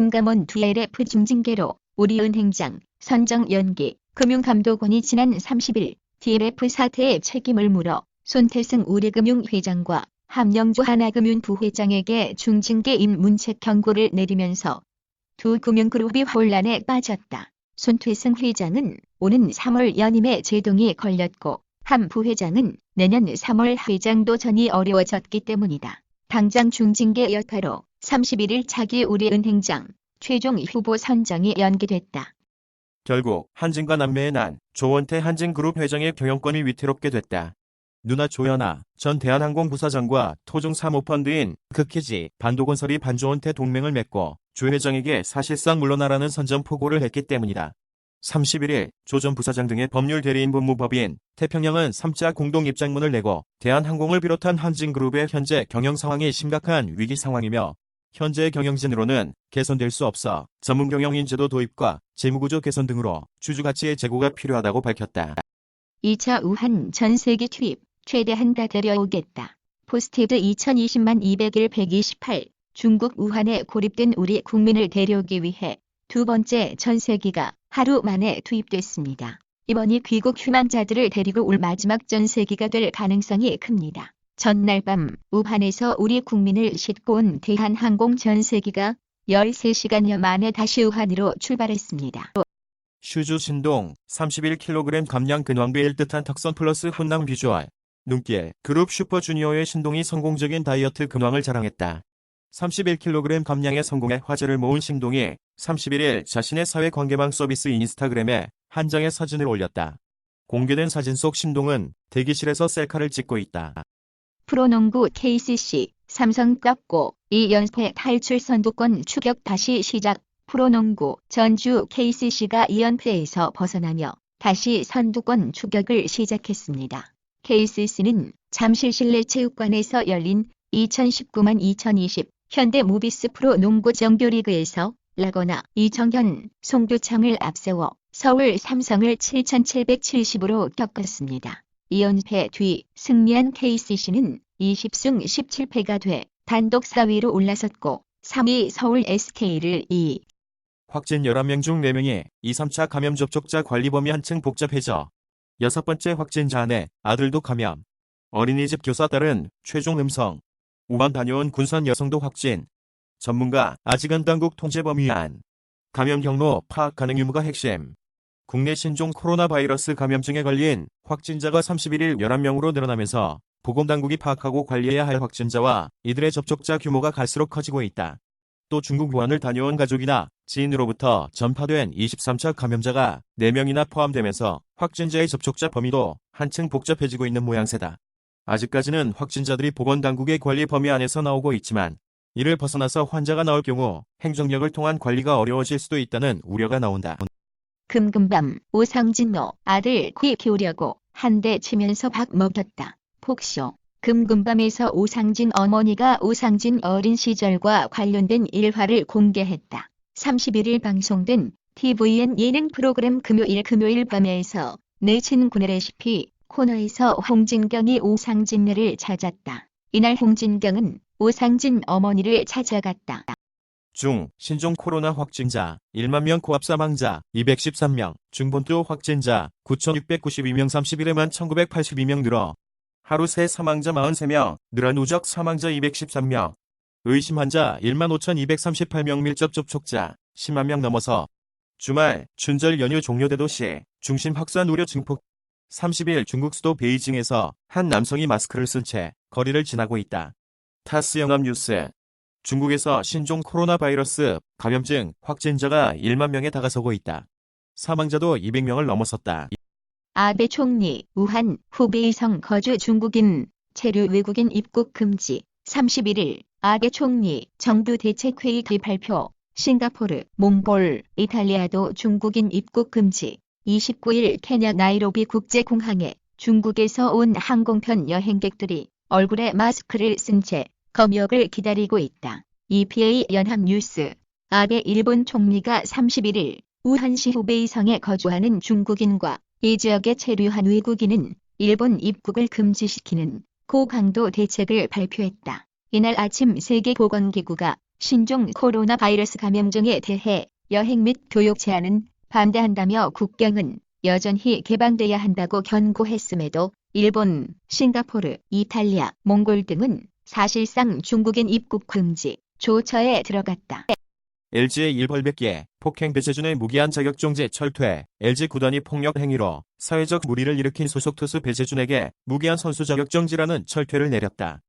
금감원 DLF 중징계로 우리은행장 선정 연기. 금융감독원이 지난 30일 DLF 사태의 책임을 물어 손태승 우리금융회장과 함영주 하나금융 부회장에게 중징계 입문책 경고를 내리면서 두 금융그룹이 혼란에 빠졌다. 손태승 회장은 오는 3월 연임에 제동이 걸렸고 함 부회장은 내년 3월 회장 도전이 어려워졌기 때문이다. 당장 중징계 여파로 31일 차기 우리은행장 최종 후보 선정이 연기됐다. 결국 한진과 남매의 난, 조원태 한진그룹 회장의 경영권이 위태롭게 됐다. 누나 조연아 전 대한항공 부사장과 토종 사모펀드인 극희지 반도건설이 반조원태 동맹을 맺고 조 회장에게 사실상 물러나라는 선전포고를 했기 때문이다. 31일 조 전 부사장 등의 법률 대리인 법무법인 태평양은 3자 공동 입장문을 내고 대한항공을 비롯한 한진그룹의 현재 경영 상황이 심각한 위기 상황이며 현재의 경영진으로는 개선될 수 없어 전문 경영인제도 도입과 재무구조 개선 등으로 주주가치의 제고가 필요하다고 밝혔다. 2차 우한 전세기 투입 최대한 다 데려오겠다. 포스티드 2020만 200일 128 중국 우한에 고립된 우리 국민을 데려오기 위해 두 번째 전세기가 하루 만에 투입됐습니다. 이번이 귀국 휴망자들을 데리고 올 마지막 전세기가 될 가능성이 큽니다. 전날 밤 우한에서 우리 국민을 싣고 온 대한항공 전세기가 13시간여 만에 다시 우한으로 출발했습니다. 슈즈 신동 31kg 감량 근황비일 듯한 턱선 플러스 훈남 비주얼. 눈길 그룹 슈퍼주니어의 신동이 성공적인 다이어트 근황을 자랑했다. 31kg 감량에 성공해 화제를 모은 신동이 31일 자신의 사회관계망 서비스 인스타그램에 한 장의 사진을 올렸다. 공개된 사진 속 신동은 대기실에서 셀카를 찍고 있다. 프로농구 KCC 삼성 꺾고 2연패 탈출 선두권 추격 다시 시작. 프로농구 전주 KCC가 2연패에서 벗어나며 다시 선두권 추격을 시작했습니다. KCC는 잠실 실내체육관에서 열린 2019만 2020 현대모비스 프로농구 정규리그에서 라거나 이정현, 송교창을 앞세워 서울 삼성을 7,770으로 꺾었습니다. 2연패 뒤 승리한 KCC는 20승 17패가 돼 단독 4위로 올라섰고 3위 서울 SK를 2. 확진 11명 중 4명이 2, 3차 감염 접촉자 관리 범위 한층 복잡해져. 6번째 확진자 안에 아들도 감염. 어린이집 교사 딸은 최종 음성. 우한 다녀온 군산 여성도 확진. 전문가 아직은 당국 통제 범위 안. 감염 경로 파악 가능 유무가 핵심. 국내 신종 코로나 바이러스 감염증에 걸린 확진자가 31일 11명으로 늘어나면서 보건당국이 파악하고 관리해야 할 확진자와 이들의 접촉자 규모가 갈수록 커지고 있다. 또 중국 우한을 다녀온 가족이나 지인으로부터 전파된 23차 감염자가 4명이나 포함되면서 확진자의 접촉자 범위도 한층 복잡해지고 있는 모양새다. 아직까지는 확진자들이 보건당국의 관리 범위 안에서 나오고 있지만 이를 벗어나서 환자가 나올 경우 행정력을 통한 관리가 어려워질 수도 있다는 우려가 나온다. 금금밤 오상진모 아들 귀 키우려고 한 대 치면서 박 먹였다. 폭쇼. 금금밤에서 오상진 어머니가 오상진 어린 시절과 관련된 일화를 공개했다. 31일 방송된 TVN 예능 프로그램 금요일 밤에서 내 친구네 레시피 코너에서 홍진경이 오상진네를 찾았다. 이날 홍진경은 오상진 어머니를 찾아갔다. 중 신종 코로나 확진자 1만 명 코앞 사망자 213명, 중본토 확진자 9,692명 31일만 1,982명 늘어 하루 새 사망자 43명, 늘어 누적 사망자 213명, 의심 환자 1만 5,238명 밀접 접촉자 10만 명 넘어서 주말, 춘절 연휴 종료돼도 시 중심 확산 우려 증폭. 30일 중국 수도 베이징에서 한 남성이 마스크를 쓴 채 거리를 지나고 있다. 타스 연합뉴스. 중국에서 신종 코로나 바이러스 감염증 확진자가 1만 명에 다가서고 있다. 사망자도 200명을 넘어섰다. 아베 총리 우한 후베이성 거주 중국인 체류 외국인 입국 금지. 31일 아베 총리 정부 대책회의 발표. 싱가포르, 몽골, 이탈리아도 중국인 입국 금지. 29일 케냐 나이로비 국제공항에 중국에서 온 항공편 여행객들이 얼굴에 마스크를 쓴 채 검역을 기다리고 있다. EPA 연합뉴스. 아베 일본 총리가 31일 우한시 후베이성에 거주하는 중국인과 이 지역에 체류한 외국인은 일본 입국을 금지시키는 고강도 대책을 발표했다. 이날 아침 세계보건기구가 신종 코로나 바이러스 감염증에 대해 여행 및 교육 제한은 반대한다며 국경은 여전히 개방돼야 한다고 견고했음에도 일본, 싱가포르, 이탈리아, 몽골 등은 사실상 중국인 입국 금지 조처에 들어갔다. LG의 일벌백계, 폭행 배재준의 무기한 자격정지 철퇴, LG 구단이 폭력 행위로 사회적 물의를 일으킨 소속 투수 배재준에게 무기한 선수 자격정지라는 철퇴를 내렸다.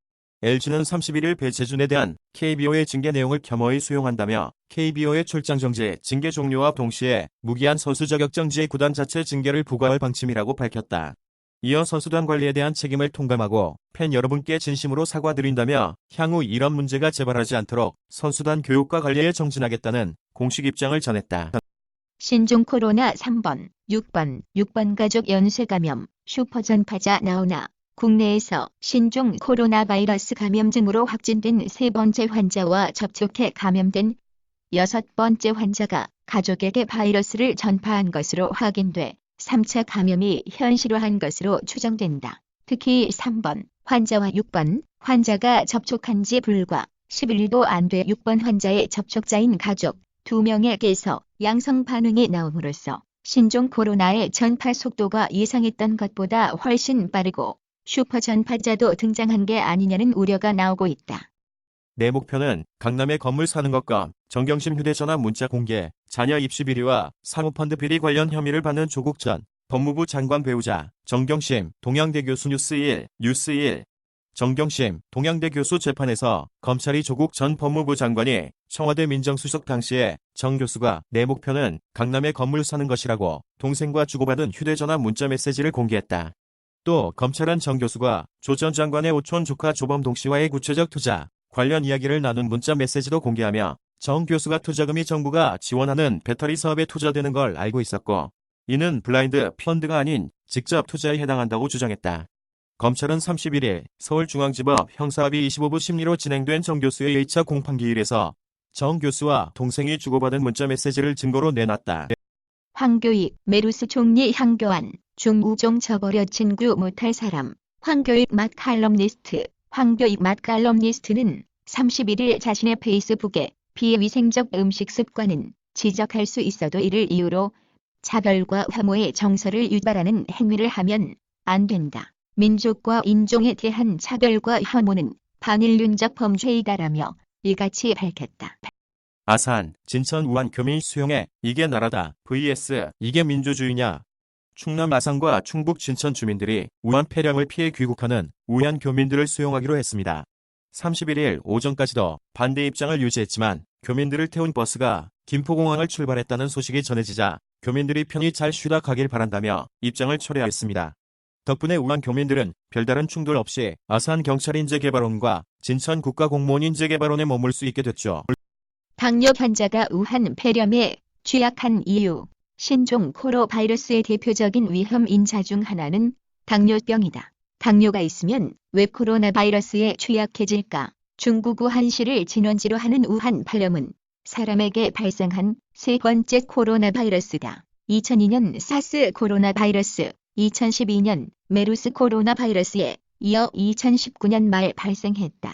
LG는 31일 배재준에 대한 KBO의 징계 내용을 겸허히 수용한다며 KBO의 출장 정지, 징계 종료와 동시에 무기한 선수 자격정지의 구단 자체 징계를 부과할 방침이라고 밝혔다. 이어 선수단 관리에 대한 책임을 통감하고 팬 여러분께 진심으로 사과드린다며 향후 이런 문제가 재발하지 않도록 선수단 교육과 관리에 정진하겠다는 공식 입장을 전했다. 신종 코로나 3번, 6번 가족 연쇄 감염, 슈퍼 전파자 나오나 국내에서 신종 코로나 바이러스 감염증으로 확진된 세 번째 환자와 접촉해 감염된 여섯 번째 환자가 가족에게 바이러스를 전파한 것으로 확인돼 3차 감염이 현실화한 것으로 추정된다. 특히 3번 환자와 6번 환자가 접촉한 지 불과 11일도 안 돼 6번 환자의 접촉자인 가족 2명에게서 양성 반응이 나옴으로써 신종 코로나의 전파 속도가 예상했던 것보다 훨씬 빠르고 슈퍼 전파자도 등장한 게 아니냐는 우려가 나오고 있다. 내 목표는 강남에 건물 사는 것과 정경심 휴대전화 문자 공개, 자녀 입시 비리와 사모펀드 비리 관련 혐의를 받는 조국 전 법무부 장관 배우자 정경심 동양대 교수 뉴스1 정경심 동양대 교수 재판에서 검찰이 조국 전 법무부 장관이 청와대 민정수석 당시에 정 교수가 내 목표는 강남에 건물 사는 것이라고 동생과 주고받은 휴대전화 문자 메시지를 공개했다. 또 검찰은 정 교수가 조 전 장관의 오촌 조카 조범동 씨와의 구체적 투자 관련 이야기를 나눈 문자 메시지도 공개하며 정 교수가 투자금이 정부가 지원하는 배터리 사업에 투자되는 걸 알고 있었고 이는 블라인드 펀드가 아닌 직접 투자에 해당한다고 주장했다. 검찰은 31일 서울중앙지법 형사합의 25부 심리로 진행된 정 교수의 2차 공판기일에서 정 교수와 동생이 주고받은 문자 메시지를 증거로 내놨다. 황교익, 메루스 총리 향교안, 중우종 저버려 친구 못할 사람, 황교익 맛 칼럼니스트. 황교익 맛 칼럼니스트는 31일 자신의 페이스북에 비위생적 음식 습관은 지적할 수 있어도 이를 이유로 차별과 혐오의 정서를 유발하는 행위를 하면 안 된다. 민족과 인종에 대한 차별과 혐오는 반인륜적 범죄이다라며 이같이 밝혔다. 아산, 진천 우한 교민 수용해 이게 나라다. vs 이게 민주주의냐. 충남 아산과 충북 진천 주민들이 우한 폐렴을 피해 귀국하는 우한 교민들을 수용하기로 했습니다. 31일 오전까지도 반대 입장을 유지했지만 교민들을 태운 버스가 김포공항을 출발했다는 소식이 전해지자 교민들이 편히 잘 쉬다 가길 바란다며 입장을 철회했습니다. 덕분에 우한 교민들은 별다른 충돌 없이 아산 경찰인재개발원과 진천 국가공무원인재개발원에 머물 수 있게 됐죠. 당뇨 환자가 우한 폐렴에 취약한 이유. 신종 코로 바이러스의 대표적인 위험 인자 중 하나는 당뇨병이다. 당뇨가 있으면 왜 코로나 바이러스에 취약해질까? 중국 우한시를 진원지로 하는 우한 폐렴은 사람에게 발생한 세 번째 코로나 바이러스다. 2002년 사스 코로나 바이러스, 2012년 메르스 코로나 바이러스에 이어 2019년 말 발생했다.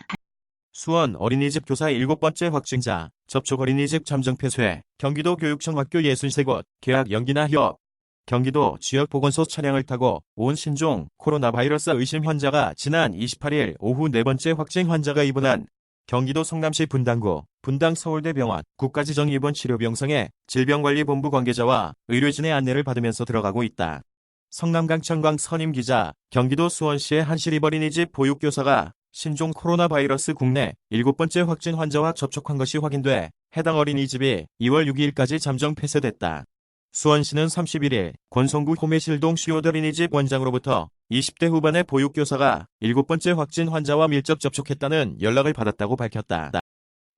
수원 어린이집 교사 7번째 확진자, 접촉 어린이집 잠정 폐쇄, 경기도 교육청 학교 63곳, 계약 연기나 휴업. 경기도 지역보건소 차량을 타고 온 신종 코로나 바이러스 의심 환자가 지난 28일 오후 4번째 확진 환자가 입원한 경기도 성남시 분당구, 분당서울대병원 국가지정입원치료병상에 질병관리본부 관계자와 의료진의 안내를 받으면서 들어가고 있다. 성남강천광 선임기자, 경기도 수원시의 한시립 어린이집 보육교사가 신종 코로나 바이러스 국내 7번째 확진 환자와 접촉한 것이 확인돼 해당 어린이집이 2월 6일까지 잠정 폐쇄됐다. 수원시는 31일 권성구 호매실동 슈어드 어린이집 원장으로부터 20대 후반의 보육교사가 7번째 확진 환자와 밀접 접촉했다는 연락을 받았다고 밝혔다.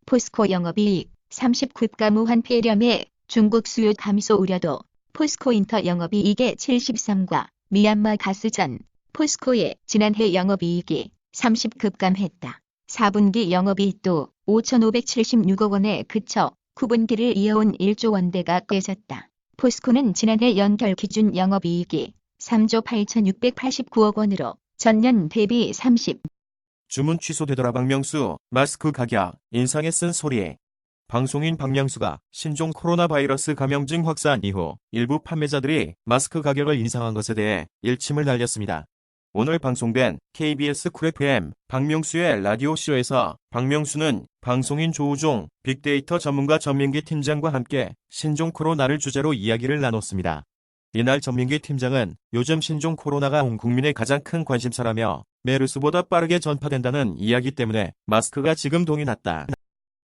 포스코 영업이익 39가 무한 폐렴에 중국 수요 감소 우려도 포스코인터 영업이익의 73과 미얀마 가스전 포스코의 지난해 영업이익이 30급감했다. 4분기 영업이익도 5,576억 원에 그쳐 9분기를 이어온 1조 원대가 깨졌다. 포스코는 지난해 연결 기준 영업이익이 3조 8,689억 원으로 전년 대비 30. 주문 취소되더라. 박명수, 마스크 가격, 인상에 쓴 소리. 방송인 박명수가 신종 코로나 바이러스 감염증 확산 이후 일부 판매자들이 마스크 가격을 인상한 것에 대해 일침을 날렸습니다. 오늘 방송된 KBS 쿨 FM 박명수의 라디오쇼에서 박명수는 방송인 조우종 빅데이터 전문가 전민기 팀장과 함께 신종 코로나를 주제로 이야기를 나눴습니다. 이날 전민기 팀장은 요즘 신종 코로나가 온 국민의 가장 큰 관심사라며 메르스보다 빠르게 전파된다는 이야기 때문에 마스크가 지금 동이 났다.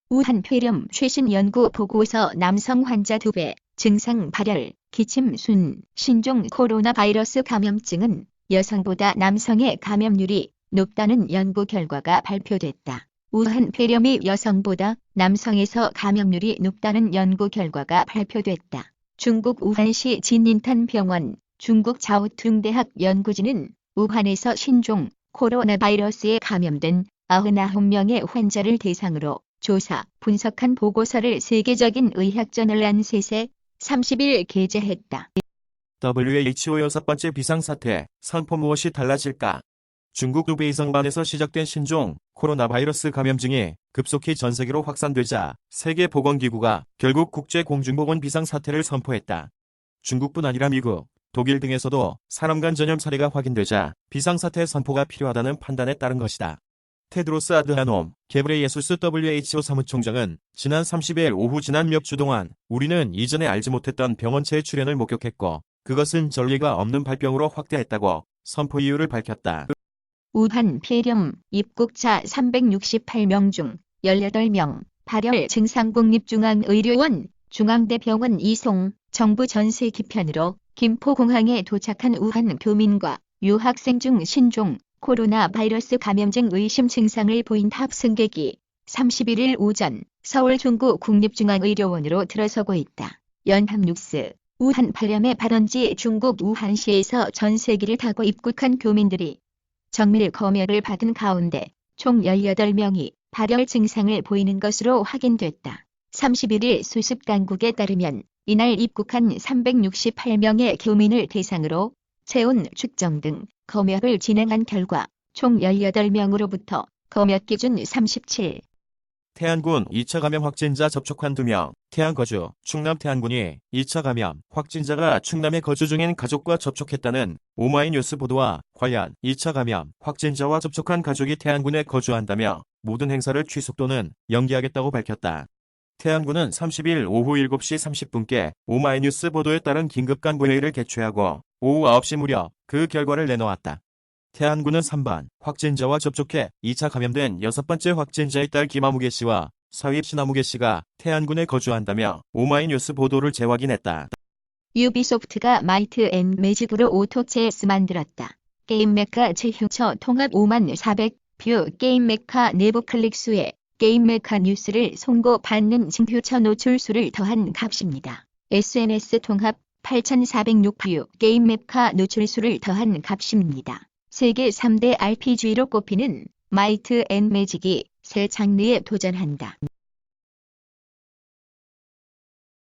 우한 폐렴 최신 연구 보고서 남성 환자 2배, 증상 발열, 기침 순, 신종 코로나 바이러스 감염증은 여성보다 남성의 감염률이 높다는 연구 결과가 발표됐다. 우한 폐렴이 여성보다 남성에서 감염률이 높다는 연구 결과가 발표됐다. 중국 우한시 진인탄 병원, 중국 자오퉁대학 연구진은 우한에서 신종 코로나 바이러스에 감염된 99명의 환자를 대상으로 조사, 분석한 보고서를 세계적인 의학저널 란셋에 30일 게재했다. WHO 여섯 번째 비상사태, 선포 무엇이 달라질까? 중국 후베이성반에서 시작된 신종 코로나 바이러스 감염증이 급속히 전 세계로 확산되자 세계보건기구가 결국 국제공중보건 비상사태를 선포했다. 중국뿐 아니라 미국, 독일 등에서도 사람 간 전염 사례가 확인되자 비상사태 선포가 필요하다는 판단에 따른 것이다. 테드로스 아드하놈 게브레예수스 WHO 사무총장은 지난 30일 오후 지난 몇 주 동안 우리는 이전에 알지 못했던 병원체의 출현을 목격했고 그것은 전례가 없는 발병으로 확대했다고 선포 이유를 밝혔다. 우한 폐렴 입국자 368명 중 18명, 발열 증상 국립중앙의료원, 중앙대병원 이송, 정부 전세 기편으로 김포공항에 도착한 우한 교민과 유학생 중 신종 코로나 바이러스 감염증 의심 증상을 보인 탑승객이 31일 오전 서울 종구 국립중앙의료원으로 들어서고 있다. 연합뉴스 우한 폐렴의 발원지 중국 우한시에서 전세기를 타고 입국한 교민들이 정밀 검역을 받은 가운데 총 18명이 발열 증상을 보이는 것으로 확인됐다. 31일 수습당국에 따르면 이날 입국한 368명의 교민을 대상으로 체온 측정 등 검역을 진행한 결과 총 18명으로부터 검역 기준 37. 태안군 2차 감염 확진자 접촉한 2명, 태안 거주, 충남 태안군이 2차 감염 확진자가 충남에 거주 중인 가족과 접촉했다는 오마이뉴스 보도와 관련 2차 감염 확진자와 접촉한 가족이 태안군에 거주한다며 모든 행사를 취소 또는 연기하겠다고 밝혔다. 태안군은 30일 오후 7시 30분께 오마이뉴스 보도에 따른 긴급간부회의를 개최하고 오후 9시 무렵 그 결과를 내놓았다. 태안군은 3번 확진자와 접촉해 2차 감염된 6번째 확진자의 딸 김아무개 씨와 사위 신아무개 씨가 태안군에 거주한다며 오마이뉴스 보도를 재확인했다. 유비소프트가 마이트 앤 매직으로 오토체스 만들었다. 게임 메카 최휴처 통합 54,400뷰 게임 메카 내부 클릭수에 게임 메카 뉴스를 송고받는 징휴처 노출수를 더한 값입니다. SNS 통합 8,406뷰 게임 메카 노출수를 더한 값입니다. 세계 3대 RPG로 꼽히는 마이트 앤 매직이 새 장르에 도전한다.